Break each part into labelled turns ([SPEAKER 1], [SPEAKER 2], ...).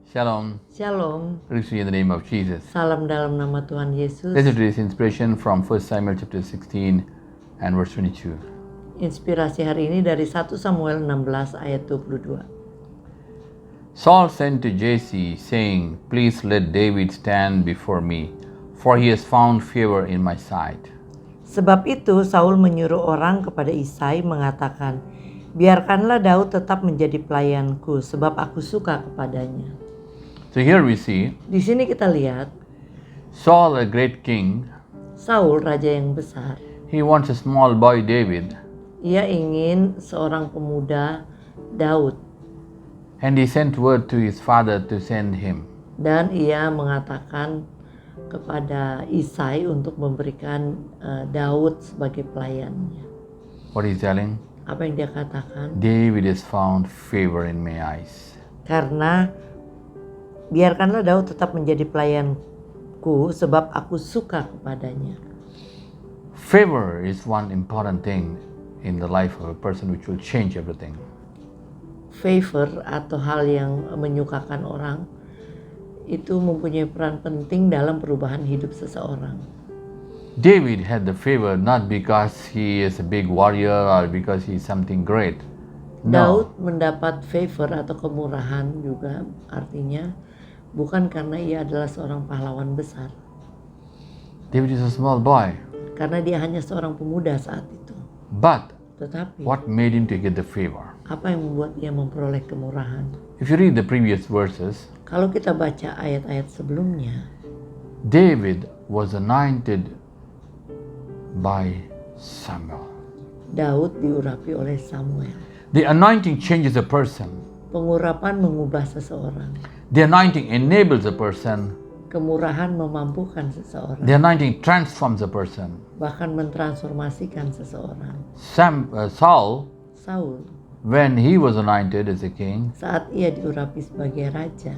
[SPEAKER 1] Shalom.
[SPEAKER 2] Shalom,
[SPEAKER 1] Greetings to you in the name of Jesus.
[SPEAKER 2] salam dalam nama Tuhan Yesus.
[SPEAKER 1] This is today's inspiration from 1 Samuel chapter 16 and verse 22.
[SPEAKER 2] Inspirasi hari ini dari 1 Samuel 16 ayat 22.
[SPEAKER 1] Saul sent to Jesse, saying, "Please let David stand before me, for he has found favor in my sight."
[SPEAKER 2] Sebab itu Saul menyuruh orang kepada Isai mengatakan, "Biarkanlah Daud tetap menjadi pelayanku, sebab aku suka kepadanya."
[SPEAKER 1] So here we see
[SPEAKER 2] Di sini kita lihat
[SPEAKER 1] Saul, a great king,
[SPEAKER 2] Saul, raja yang besar.
[SPEAKER 1] he wants a small boy David,
[SPEAKER 2] Ia ingin seorang pemuda Daud,
[SPEAKER 1] and he sent word to his father to send him.
[SPEAKER 2] dan ia mengatakan kepada Isai untuk memberikan Daud sebagai pelayannya.
[SPEAKER 1] What he's telling?
[SPEAKER 2] Apa yang dia katakan?
[SPEAKER 1] David has found favor in my eyes.
[SPEAKER 2] Karena biarkanlah Daud tetap menjadi pelayanku sebab aku suka kepadanya.
[SPEAKER 1] Favor is one important thing in the life of a person which will change everything.
[SPEAKER 2] Favor atau hal yang menyukakan orang itu mempunyai peran penting dalam perubahan hidup seseorang.
[SPEAKER 1] David had the favor not because he is a big warrior or because he is something great.
[SPEAKER 2] Daud
[SPEAKER 1] No,
[SPEAKER 2] mendapat favor atau kemurahan juga artinya bukan karena ia adalah seorang pahlawan besar.
[SPEAKER 1] David is a small boy.
[SPEAKER 2] Karena dia hanya seorang pemuda saat itu.
[SPEAKER 1] But
[SPEAKER 2] Tetapi
[SPEAKER 1] what made him to get the favor?
[SPEAKER 2] apa yang membuat ia memperoleh kemurahan?
[SPEAKER 1] If you read the previous verses,
[SPEAKER 2] Kalau kita baca ayat-ayat sebelumnya,
[SPEAKER 1] David was anointed by Samuel.
[SPEAKER 2] Daud diurapi oleh Samuel.
[SPEAKER 1] The anointing changes a person.
[SPEAKER 2] Pengurapan mengubah seseorang.
[SPEAKER 1] The anointing enables a person.
[SPEAKER 2] Kemurahan memampukan seseorang.
[SPEAKER 1] The anointing transforms a person.
[SPEAKER 2] Bahkan mentransformasikan seseorang.
[SPEAKER 1] Saul,
[SPEAKER 2] Saul,
[SPEAKER 1] when he was anointed as a king,
[SPEAKER 2] saat ia diurapi sebagai raja,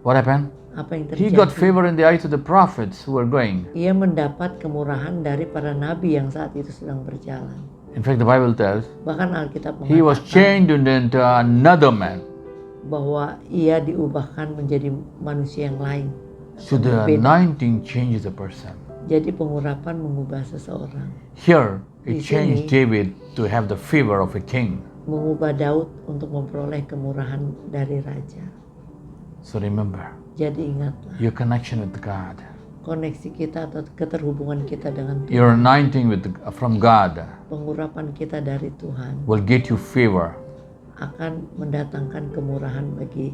[SPEAKER 1] what happened?
[SPEAKER 2] apa yang
[SPEAKER 1] He
[SPEAKER 2] terjadi?
[SPEAKER 1] got favor in the eyes of the prophets who were going.
[SPEAKER 2] Ia mendapat kemurahan dari para nabi yang saat itu sedang berjalan.
[SPEAKER 1] In fact, the Bible tells
[SPEAKER 2] Bahkan Alkitab
[SPEAKER 1] he was
[SPEAKER 2] mengatakan
[SPEAKER 1] changed into another man.
[SPEAKER 2] bahwa ia diubahkan menjadi manusia yang lain.
[SPEAKER 1] So the
[SPEAKER 2] Berbeda.
[SPEAKER 1] anointing changes a person.
[SPEAKER 2] Jadi pengurapan mengubah seseorang.
[SPEAKER 1] Here,
[SPEAKER 2] Di
[SPEAKER 1] it changed
[SPEAKER 2] sini-
[SPEAKER 1] David to have the favor of a king.
[SPEAKER 2] Mengubah Daud untuk memperoleh kemurahan dari raja.
[SPEAKER 1] So remember,
[SPEAKER 2] Jadi ingatlah,
[SPEAKER 1] your connection with God,
[SPEAKER 2] koneksi kita atau keterhubungan kita dengan Tuhan,
[SPEAKER 1] your anointing from God
[SPEAKER 2] pengurapan kita dari Tuhan
[SPEAKER 1] will get you favor
[SPEAKER 2] akan mendatangkan kemurahan bagi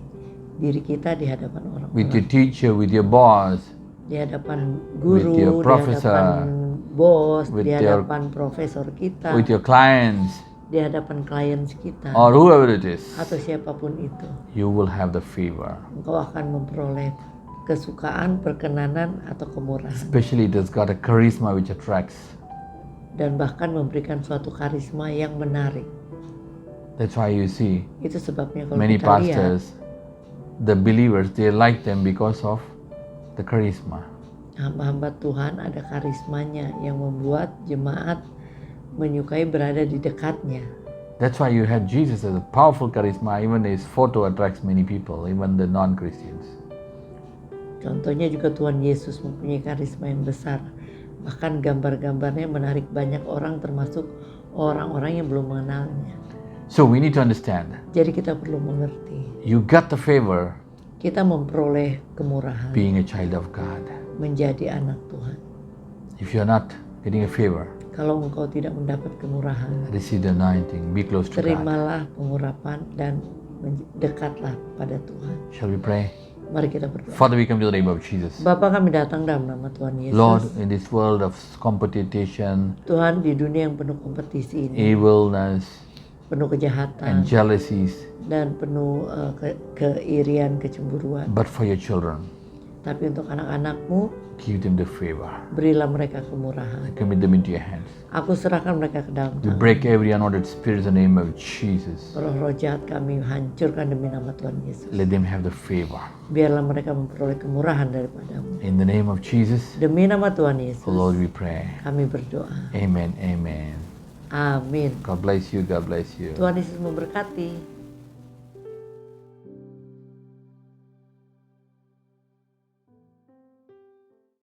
[SPEAKER 2] diri kita di hadapan
[SPEAKER 1] with your
[SPEAKER 2] orang-orang,
[SPEAKER 1] teacher, with your boss,
[SPEAKER 2] di hadapan
[SPEAKER 1] with your
[SPEAKER 2] guru, di
[SPEAKER 1] professor,
[SPEAKER 2] hadapan bos,
[SPEAKER 1] with
[SPEAKER 2] di
[SPEAKER 1] your-
[SPEAKER 2] hadapan profesor kita,
[SPEAKER 1] with your clients,
[SPEAKER 2] di hadapan klien kita,
[SPEAKER 1] or whoever it is.
[SPEAKER 2] atau siapapun itu.
[SPEAKER 1] You will have the favor.
[SPEAKER 2] Engkau akan memperoleh kesukaan, perkenanan, atau kemurahan.
[SPEAKER 1] Especially it has got a charisma which attracts.
[SPEAKER 2] Dan bahkan memberikan suatu karisma yang menarik.
[SPEAKER 1] That's why you see
[SPEAKER 2] Itu sebabnya kalau
[SPEAKER 1] many
[SPEAKER 2] kita lihat,
[SPEAKER 1] pastors, the believers, they like them because of the charisma.
[SPEAKER 2] hamba-hamba Tuhan ada karismanya yang membuat jemaat menyukai berada di dekatnya.
[SPEAKER 1] That's why you had Jesus as a powerful charisma. Even his photo attracts many people, even the non-Christians.
[SPEAKER 2] Contohnya juga Tuhan Yesus mempunyai karisma yang besar. Bahkan gambar-gambarnya menarik banyak orang, termasuk orang-orang yang belum mengenalnya.
[SPEAKER 1] So we need to understand,
[SPEAKER 2] Jadi kita perlu mengerti,
[SPEAKER 1] you got the favor
[SPEAKER 2] kita memperoleh kemurahan
[SPEAKER 1] being a child of God.
[SPEAKER 2] menjadi anak Tuhan.
[SPEAKER 1] If you're not getting a favor,
[SPEAKER 2] Kalau engkau tidak mendapat kemurahan,
[SPEAKER 1] receive the anointing, be close to God.
[SPEAKER 2] terimalah pengurapan dan dekatlah pada Tuhan.
[SPEAKER 1] Shall we pray?
[SPEAKER 2] Mari kita berdoa.
[SPEAKER 1] Father, we come to the name of Jesus.
[SPEAKER 2] Bapa, kami datang dalam nama Tuhan Yesus.
[SPEAKER 1] Lord, in this world of competition,
[SPEAKER 2] Tuhan, di dunia yang penuh kompetisi ini,
[SPEAKER 1] evilness,
[SPEAKER 2] penuh
[SPEAKER 1] and
[SPEAKER 2] kejahatan
[SPEAKER 1] jealousies,
[SPEAKER 2] dan penuh keirian, kecemburuan.
[SPEAKER 1] but for your children,
[SPEAKER 2] Tapi untuk anak-anakmu,
[SPEAKER 1] give them the favor.
[SPEAKER 2] berilah mereka kemurahan.
[SPEAKER 1] Commit them into your hands.
[SPEAKER 2] Aku serahkan mereka ke dalam
[SPEAKER 1] We
[SPEAKER 2] tangan.
[SPEAKER 1] break every unordered spirit in the name of Jesus.
[SPEAKER 2] Roh-roh jahat kami hancurkan demi nama Tuhan Yesus.
[SPEAKER 1] Let them have the favor.
[SPEAKER 2] Biarlah mereka memperoleh kemurahan daripadamu.
[SPEAKER 1] In the name of Jesus,
[SPEAKER 2] Demi nama Tuhan Yesus,
[SPEAKER 1] Lord, we pray.
[SPEAKER 2] kami berdoa.
[SPEAKER 1] Amen, amen.
[SPEAKER 2] Amin.
[SPEAKER 1] God bless you, God bless you.
[SPEAKER 2] Tuhan Yesus memberkati.